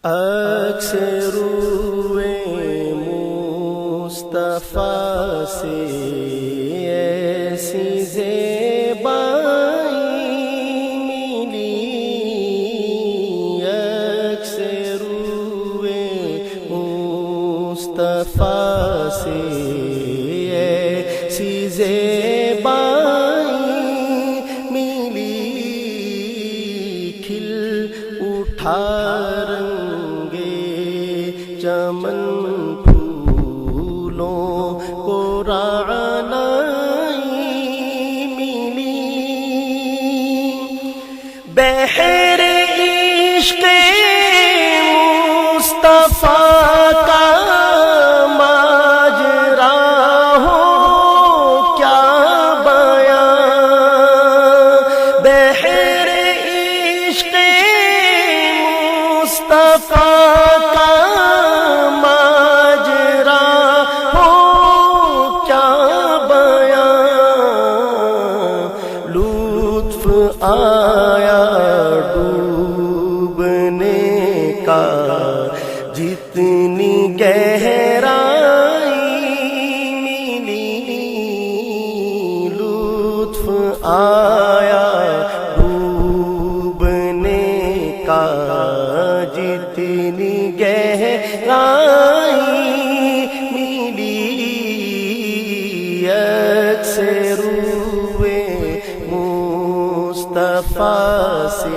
اکثر روئے مصطفیٰ سے ایسی زیبائی ملی، اکثر روئے مصطفیٰ سے ایسی زیبائی ملی، کھل اٹھا چمن پھولوں کو رعنائی ملی، بحر عشق مصطفیٰ کا ماجرا ہو کیا بیان، بحر عشق مصطفیٰ آیا ڈوبنے کا، جتنی گہرائی ملی، لطف آیا ڈوبنے کا، جتنی گہرائی ملی، اکثر مصطفیٰ سے